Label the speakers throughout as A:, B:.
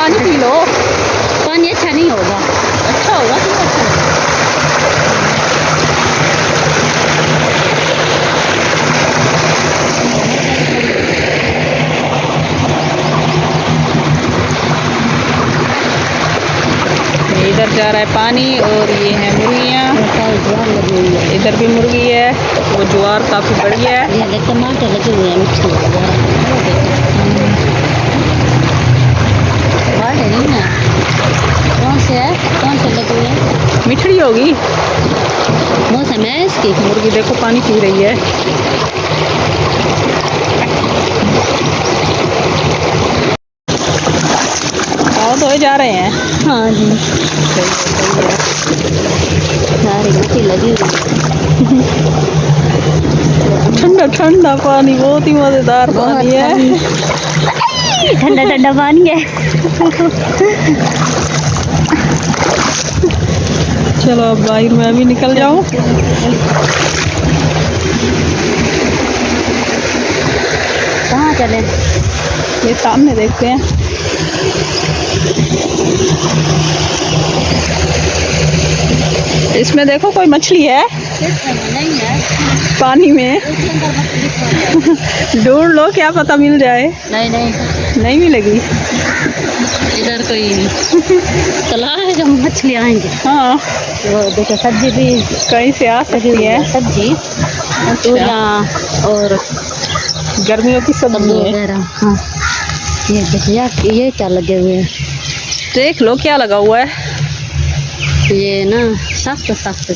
A: पानी P low.
B: पानी अच्छा नहीं होगा।
A: अच्छा होगा क्यों अच्छा होगा? ये इधर जा रहा है पानी और ये है मुर्गियाँ।
B: ज्वार लगी हुई है।
A: इधर भी मुर्गी है, वो ज्वार काफ़ी बढ़िया है।
B: ये देख टमाटर लगे हुए हैं मिर्ची बड़े नहीं है। कौन से है, कौन से लगे हुए हैं?
A: मिठड़ी होगी।
B: मौसम है इसकी।
A: मुर्गी देखो पानी पी रही है। पाँव धोए जा रहे हैं।
B: हाँ जी,
A: सही है।
B: सारी मिट्टी लगी हुई है।
A: ठंडा ठंडा पानी, बहुत ही मजेदार पानी है।
B: ठंडा ठंडा पानी है।
A: चलो अब बाहर मैं भी निकल जाऊं।
B: कहाँ चले?
A: ये सामने देखते हैं। इसमें देखो कोई मछली है।
B: नहीं है
A: पानी में। ढूंढ लो, क्या पता मिल जाए।
B: नहीं नहीं
A: नहीं मिलेगी।
B: इधर कोई तालाब है जब मछली आएंगे।
A: हाँ,
B: वो देखो सब्जी भी
A: कहीं से आ सकती है।
B: सब्जी तूरियाँ और
A: गर्मियों की सब्जी है।
B: वगैरह। हाँ, ये देखिए ये क्या लगे हुए हैं।
A: देख लो क्या लगा हुआ है।
B: ये ना सख्त सख्त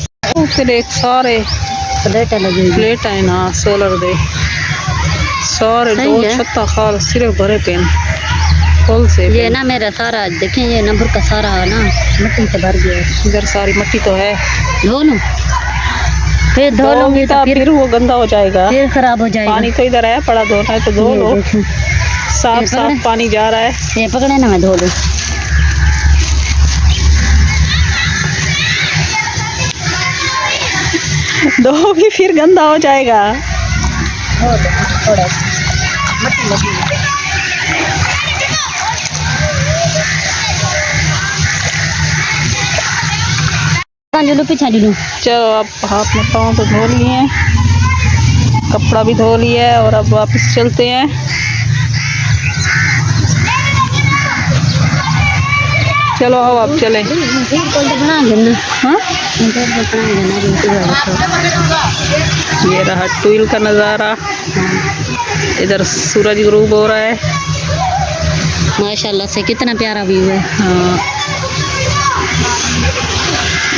A: फिर एक सारे
B: प्लेटें लगी हुई हैं।
A: प्लेट है ना, सोलर दे सारे
B: सही
A: दो
B: है।
A: छत्ता खाल सिर्फ भरे पेन फुल से।
B: ये ना मेरा सारा देखें, ये नंबर का सारा ना मिट्टी से भर गया है।
A: इधर सारी मिट्टी तो है।
B: धो लूं? फिर धो लूंगी तो
A: फिर वो गंदा हो जाएगा,
B: फिर खराब हो जाएगा।
A: पानी तो इधर है पड़ा, धोना है तो धो
B: ये
A: लो।
B: देखें,
A: साफ
B: ये
A: साफ
B: पकड़े?
A: पानी जा रहा है।
B: ये पकड़े ना, मैं धो लूं।
A: धोगी फिर गंदा हो जाएगा।
B: थोड़ा मिट्टी लगी है। पीछा लूं।
A: चलो अब हाथ में पाँव तो धो लिए हैं, कपड़ा भी धो लिया है और अब वापस चलते हैं। चलो अब चले।
B: बना देना।
A: हाँ, ये रहा ट्यूल का नज़ारा। इधर सूरज ग्रूब हो रहा है।
B: माशाल्लाह से कितना प्यारा व्यू है।
A: हाँ,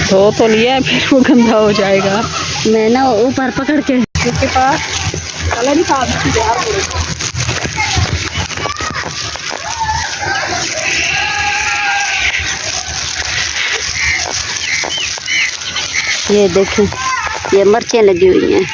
A: धो तो लिया है, फिर वो गंदा हो जाएगा।
B: मैं ना ऊपर पकड़ के
A: उसके पास कलर ही था।
B: ये देखें, ये मिर्चें लगी हुई हैं।